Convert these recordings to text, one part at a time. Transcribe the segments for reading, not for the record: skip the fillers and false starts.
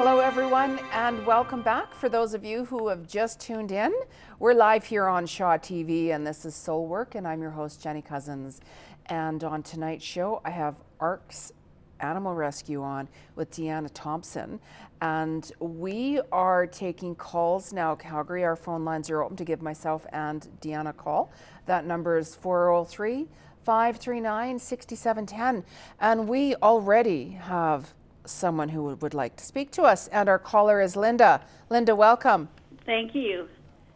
Hello everyone and welcome back. For those of you who have just tuned in, we're live here on Shaw TV and this is Soul Work and I'm your host Jeni Cousins. And on tonight's show I have AARCS Animal Rescue on with Deanna Thompson. And we are taking calls now, Calgary. Our phone lines are open to give myself and Deanna a call. That number is 403-539-6710. And we already have someone who would like to speak to us. And our caller is Linda. Linda, welcome. Thank you.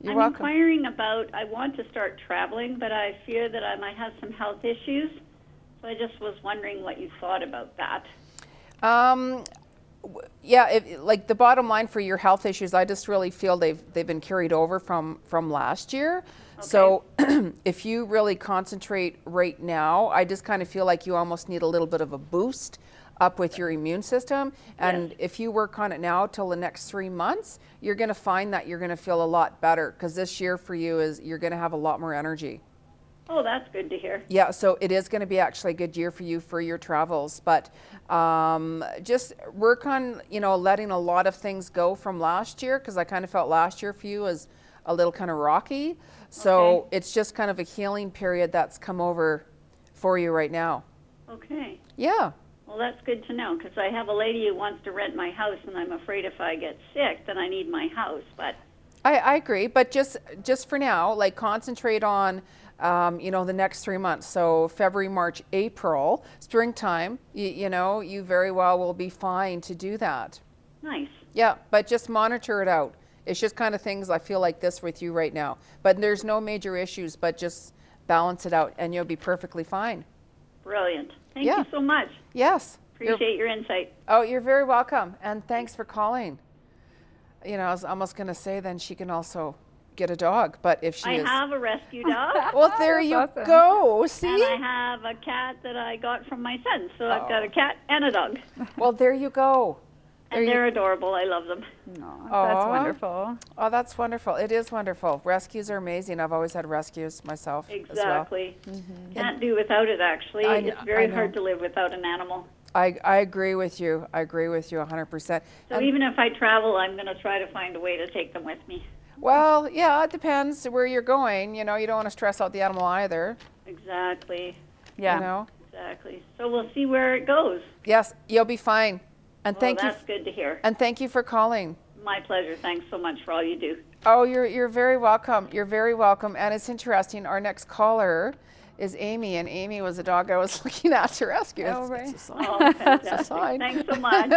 You're I'm welcome. inquiring about, I want to start traveling, but I fear that I might have some health issues. So I just was wondering what you thought about that. Yeah, like the bottom line for your health issues, I just really feel they've been carried over from last year. Okay. So if you really concentrate right now, I just kind of feel like you almost need a little bit of a boost up with your immune system. And yes, if you work on it now till the next 3 months, you're going to find that you're going to feel a lot better, because this year for you is you're going to have a lot more energy. Oh, that's good to hear. Yeah, so it is going to be actually a good year for you for your travels, but just work on, letting a lot of things go from last year, because I kind of felt last year for you as a little kind of rocky. So okay, it's just kind of a healing period that's come over for you right now. Okay. Yeah. Well, that's good to know, because I have a lady who wants to rent my house, and I'm afraid if I get sick, then I need my house. But I agree, but just for now, like concentrate on, the next 3 months. So February, March, April, springtime, you very well will be fine to do that. Nice. Yeah, but just monitor it out. It's just kind of things I feel like this with you right now. But there's no major issues, but just balance it out and you'll be perfectly fine. Brilliant. Thank you so much. Yes. Appreciate your insight. Oh, you're very welcome. And thanks for calling. I was almost going to say then she can also get a dog, but if I have a rescue dog. Well, there you go. See? And I have a cat that I got from my son. So I've got a cat and a dog. Well, there you go. And they're adorable. I love them. That's wonderful. Oh, that's wonderful. It is wonderful. Rescues are amazing. I've always had rescues myself. Exactly. As well. Mm-hmm. Can't do without it, actually. It's very hard to live without an animal. I agree with you. I agree with you 100%. So even if I travel, I'm going to try to find a way to take them with me. Well, yeah, it depends where you're going. You don't want to stress out the animal either. Exactly. Yeah. Exactly. So we'll see where it goes. Yes, you'll be fine. And thank you. That's good to hear. And thank you for calling. My pleasure. Thanks so much for all you do. Oh, you're very welcome. You're very welcome. And it's interesting. Our next caller is Amy, and Amy was a dog I was looking at to rescue. Oh, right. It's a sign. Thanks so much.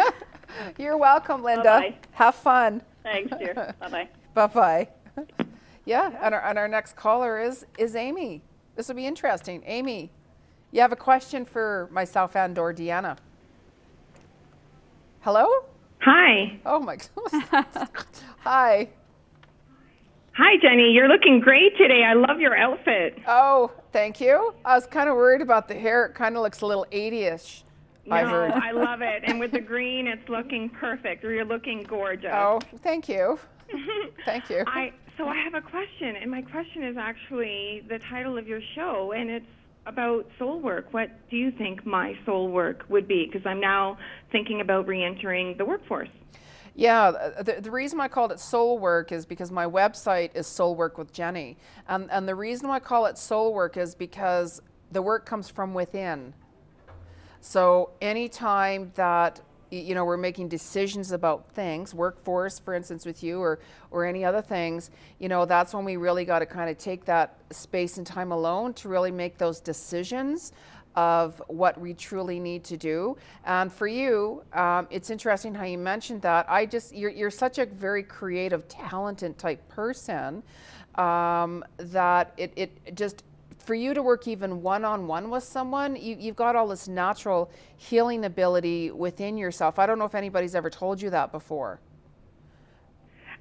You're welcome, Linda. Bye-bye. Have fun. Thanks, dear. Bye-bye. Bye-bye. Yeah, and our next caller is Amy. This will be interesting. Amy, you have a question for myself and or Deanna. Hello? Hi. Oh my goodness. Hi. Hi, Jenny. You're looking great today. I love your outfit. Oh, thank you. I was kind of worried about the hair. It kind of looks a little 80-ish, I heard. I love it. And with the green, it's looking perfect. You're looking gorgeous. Oh, thank you. Thank you. So I have a question, and my question is actually the title of your show, and it's about soul work. What do you think my soul work would be? Because I'm now thinking about re-entering the workforce. Yeah, the reason I called it Soul Work is because my website is Soul Work with Jeni. And the reason why I call it Soul Work is because the work comes from within. So anytime that we're making decisions about things, workforce, for instance, with you or any other things, that's when we really got to kind of take that space and time alone to really make those decisions of what we truly need to do. And for you, it's interesting how you mentioned that. You're such a very creative, talented type person that it just, for you to work even one-on-one with someone, you've got all this natural healing ability within yourself. I don't know if anybody's ever told you that before.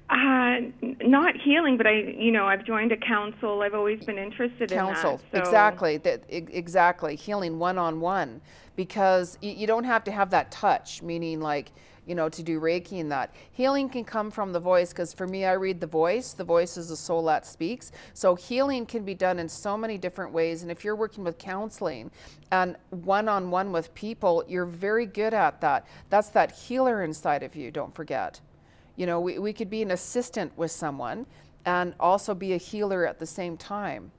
Not healing, but I've joined a council. I've always been interested in that. Council, exactly. Exactly. Healing one-on-one, because you don't have to have that touch, meaning like, to do Reiki and that. Healing can come from the voice, because for me, I read the voice. The voice is the soul that speaks. So healing can be done in so many different ways. And if you're working with counseling and one-on-one with people, you're very good at that. That's that healer inside of you, don't forget. We could be an assistant with someone and also be a healer at the same time.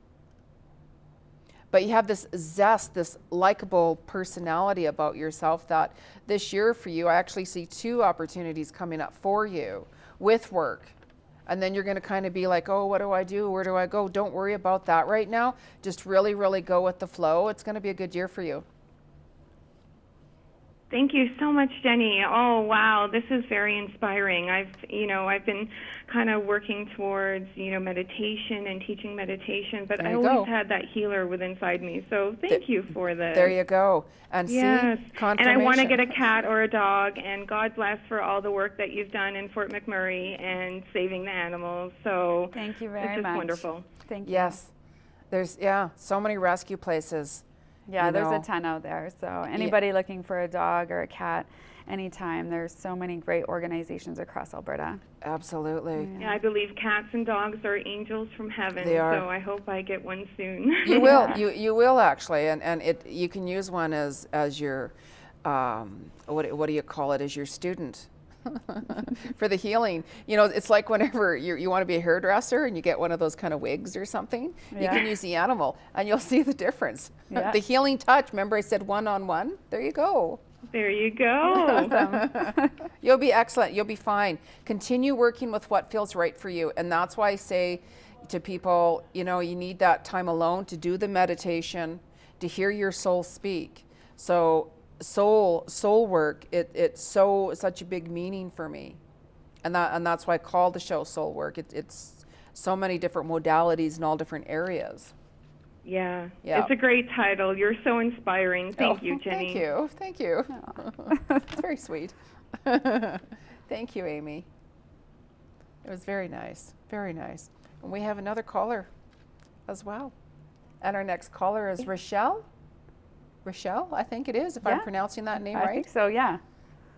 But you have this zest, this likable personality about yourself that this year for you, I actually see 2 opportunities coming up for you with work. And then you're going to kind of be like, oh, what do I do? Where do I go? Don't worry about that right now. Just really, really go with the flow. It's going to be a good year for you. Thank you so much, Jeni. Oh, wow, this is very inspiring. I've been kind of working towards, meditation and teaching meditation, but I always had that healer within inside me. So thank you for this. There you go. And yes. See, confirmation. And I want to get a cat or a dog, and God bless for all the work that you've done in Fort McMurray and saving the animals. So thank you very much. It's just wonderful. Thank you. Yes. There's, so many rescue places. Yeah, there's a ton out there. So anybody looking for a dog or a cat, anytime. There's so many great organizations across Alberta. Absolutely. Yeah, I believe cats and dogs are angels from heaven. They are. So I hope I get one soon. You will. You will actually, and you can use one as your what do you call it? As your student. For the healing. It's like whenever you want to be a hairdresser and you get one of those kind of wigs or something, you can use the animal and you'll see the difference. Yeah. The healing touch, remember I said one-on-one? There you go. There you go. Awesome. You'll be excellent. You'll be fine. Continue working with what feels right for you. And that's why I say to people, you need that time alone to do the meditation, to hear your soul speak. So soul work, it's such a big meaning for me, and that's why I call the show Soul Work. It's so many different modalities in all different areas. Yeah, it's a great title. You're so inspiring. Thank you, Jeni. Thank you. It's very sweet. Thank you, Amy. It was very nice, very nice. And we have another caller as well, and our next caller is Rochelle. Rochelle, I think it is, if I'm pronouncing that name right. I think so, yeah.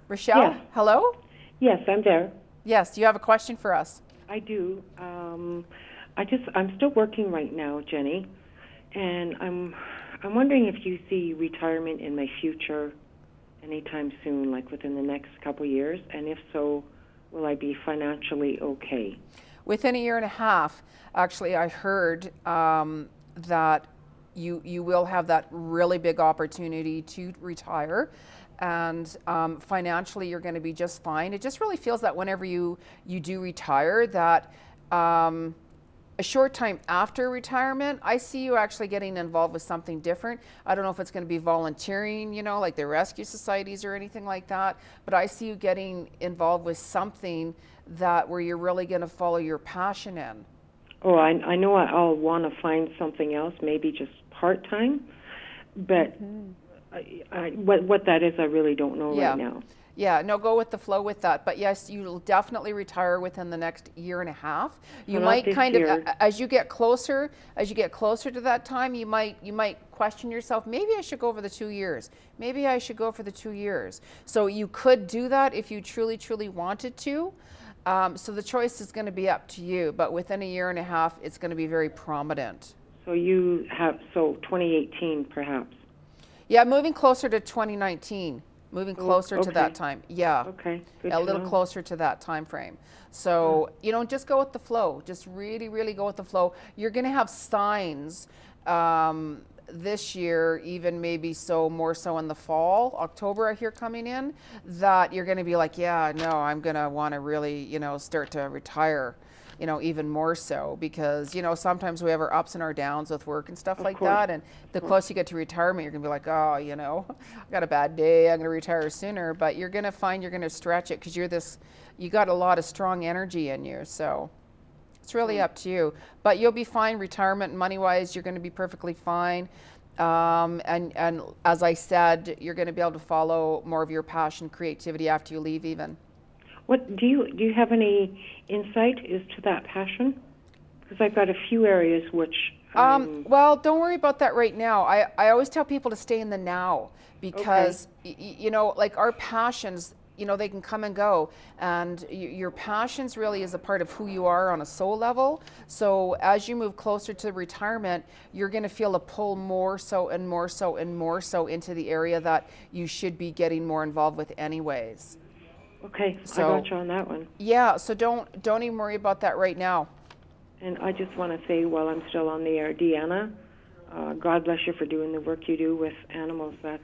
Rochelle, hello? Yes, I'm there. Yes, do you have a question for us? I do. I'm still working right now, Jeni, and I'm wondering if you see retirement in my future anytime soon, like within the next couple years, and if so, will I be financially okay? Within a year and a half, actually, I heard that you will have that really big opportunity to retire, and financially you're going to be just fine. It just really feels that whenever you do retire, that a short time after retirement, I see you actually getting involved with something different. I don't know if it's going to be volunteering, like the rescue societies or anything like that, but I see you getting involved with something where you're really going to follow your passion in. Oh, I know I'll want to find something else, maybe just part-time, but what that is, I really don't know right now. Yeah, no, go with the flow with that. But yes, you'll definitely retire within the next year and a half. You might kind of, as you get closer to that time, you might question yourself, maybe I should go for the 2 years. Maybe I should go for the 2 years. So you could do that if you truly, truly wanted to. So the choice is going to be up to you, but within a year and a half, it's going to be very prominent. So 2018 perhaps? Yeah, moving closer to 2019, moving closer to that time. Yeah. Okay, good a little closer to that time frame. So, just go with the flow. Just really, really go with the flow. You're going to have signs this year, even maybe more so in the fall, October I hear coming in, that you're going to be like, yeah, no, I'm going to want to really, start to retire, even more so, because, sometimes we have our ups and our downs with work and stuff like that. And the closer you get to retirement, you're going to be like, oh, I got a bad day, I'm going to retire sooner. But you're going to find you're going to stretch it because you got a lot of strong energy in you. So it's really up to you. But you'll be fine retirement money-wise. You're going to be perfectly fine. And as I said, you're going to be able to follow more of your passion, creativity after you leave even. What do you have any insight as to that passion? Because I've got a few areas which. Well, don't worry about that right now. I always tell people to stay in the now because like our passions, they can come and go, and your passions really is a part of who you are on a soul level. So as you move closer to retirement, you're going to feel a pull more so and more so and more so into the area that you should be getting more involved with anyways. Okay, So, I got you on that one. Yeah, so don't even worry about that right now. And I just want to say, while I'm still on the air, Deanna, God bless you for doing the work you do with animals. That's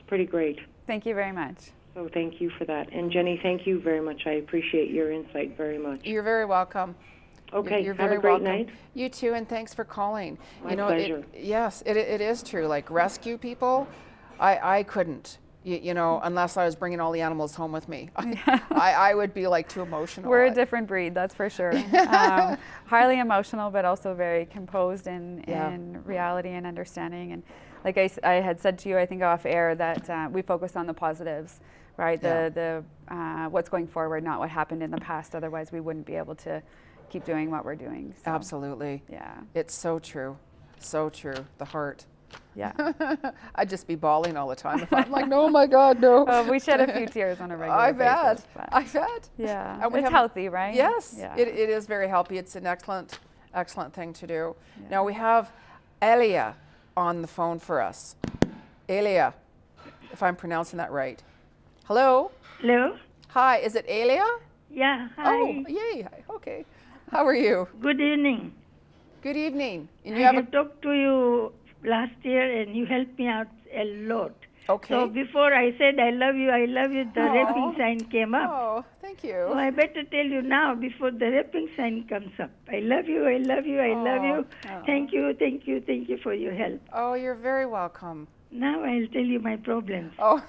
pretty great. Thank you very much. So thank you for that. And Jeni, thank you very much. I appreciate your insight very much. You're very welcome. Okay, You're have very a great welcome. night. You too, and thanks for calling. My pleasure. Yes, it is true. Like rescue people, I couldn't. Unless I was bringing all the animals home with me. I would be like too emotional. We're a different breed, that's for sure. Highly emotional, but also very composed in reality and understanding. And like I had said to you, I think off air, that we focus on the positives, right? The what's going forward, not what happened in the past. Otherwise, we wouldn't be able to keep doing what we're doing. So, Absolutely. yeah. It's so true. So true. The heart. Yeah. I'd just be bawling all the time if I'm like, no, my God, no. Oh, we shed a few tears on a regular basis. I bet. Yeah. And It's healthy, right? Yes. Yeah. It is very healthy. It's an excellent thing to do. Yeah. Now we have Elia on the phone for us. Elia, if I'm pronouncing that right. Hello? Hello? Hi, is it Elia? Yeah, hi. Oh, yay. Okay. How are you? Good evening. Good evening. And I had talked to you last year and you helped me out a lot. Okay. So before I said I love you, the rapping sign came up. Oh, thank you. So I better tell you now before the rapping sign comes up. I love you, I love you, I love you. Thank you, thank you, thank you for your help. Oh, you're very welcome. Now I'll tell you my problems. Oh.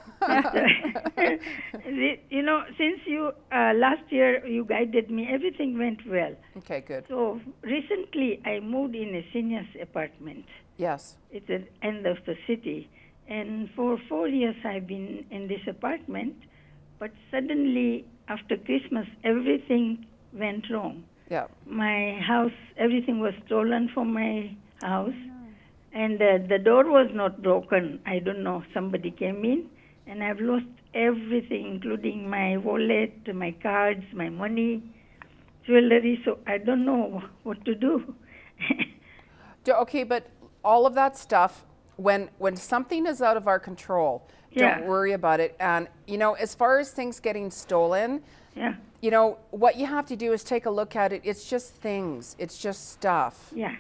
Since you last year you guided me, everything went well. Okay, good. So recently I moved in a senior's apartment. Yes. It's at the end of the city. And for 4 years I've been in this apartment, but suddenly after Christmas everything went wrong. Yeah. My house, everything was stolen from my house. And the door was not broken. I don't know, somebody came in, and I've lost everything, including my wallet, my cards, my money, jewelry. So I don't know what to do. Okay, but all of that stuff, when something is out of our control, don't worry about it. And, as far as things getting stolen, what you have to do is take a look at it. It's just things. It's just stuff. Yeah.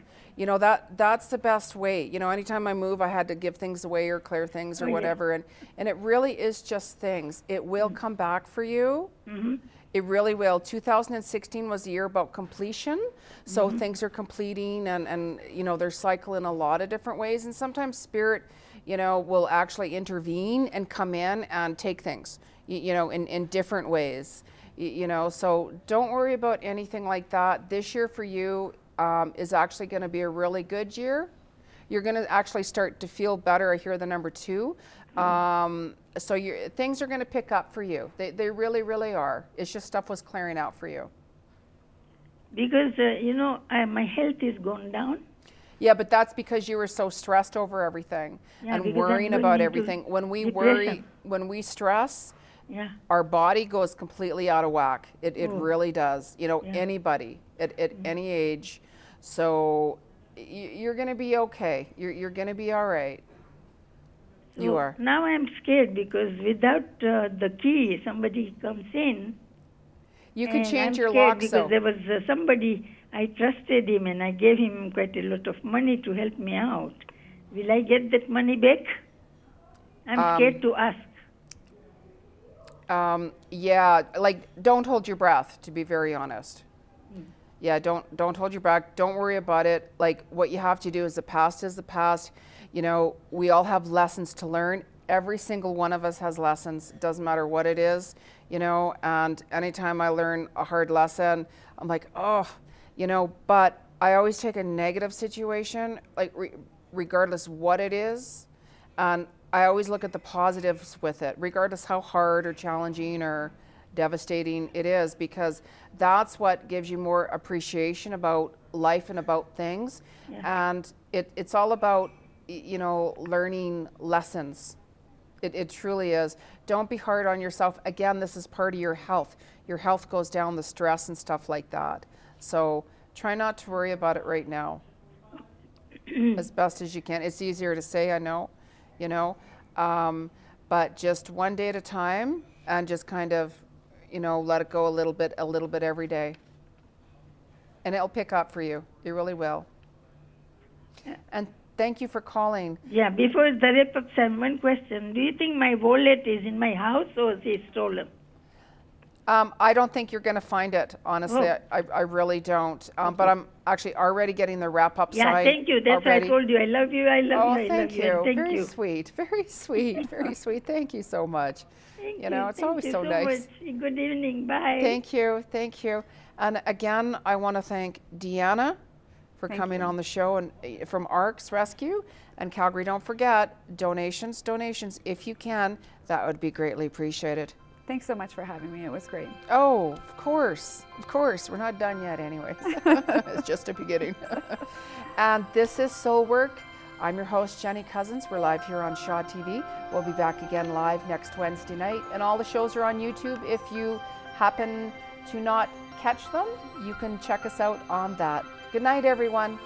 That's the best way. Anytime I move, I had to give things away or clear things or whatever. And it really is just things. It will come back for you. Mm-hmm. It really will. 2016 was a year about completion. So things are completing and they're cycling a lot of different ways. And sometimes spirit, will actually intervene and come in and take things, in different ways. So don't worry about anything like that. This year for you, is actually going to be a really good year. You're going to actually start to feel better. I hear the number 2. So things are going to pick up for you. They really, really are. It's just stuff was clearing out for you. Because, my health is gone down. Yeah, but that's because you were so stressed over everything and worrying about everything. When we worry, when we stress, our body goes completely out of whack. It really does. Anybody at any age. So you're going to be okay. You're going to be all right. So you are. Now I'm scared because without the key, somebody comes in. You can change I'm your scared lock. Because there was somebody, I trusted him and I gave him quite a lot of money to help me out. Will I get that money back? I'm scared to ask. Don't hold your breath, to be very honest. Yeah, don't hold your breath. Don't worry about it. Like, what you have to do is the past is the past. We all have lessons to learn. Every single one of us has lessons. It doesn't matter what it is, and anytime I learn a hard lesson, I'm like, but I always take a negative situation, like regardless what it is, and I always look at the positives with it, regardless how hard or challenging or devastating it is, because that's what gives you more appreciation about life and about things. And it's all about, learning lessons. It truly is. Don't be hard on yourself. Again, this is part of your health. Your health goes down, the stress and stuff like that. So try not to worry about it right now as best as you can. It's easier to say, I know, you know, but just one day at a time and just kind of, you know, let it go a little bit every day. And it'll pick up for you. It really will. And thank you for calling. Yeah, before the wrap-up, one question. Do you think my wallet is in my house or is it stolen? I don't think you're going to find it, honestly. Oh. I really don't. But I'm actually already getting the wrap-up Yeah, side. thank you. That's why I told you. I love you. I love you. I Thank love you. you. And thank Very you. sweet. Very sweet. Very sweet. Thank you so much. Thank You know, it's Thank always you so nice. Much. Good evening. Bye. Thank you. Thank you. And again, I want to thank Deanna for Thank coming you. on the show and from AARCS Rescue and Calgary. Don't forget, donations, if you can. That would be greatly appreciated. Thanks so much for having me. It was great. Oh, of course. Of course. We're not done yet anyway. It's just a beginning. And this is Soul Work. I'm your host, Jeni Cousins. We're live here on Shaw TV. We'll be back again live next Wednesday night. And all the shows are on YouTube. If you happen to not catch them, you can check us out on that. Good night, everyone.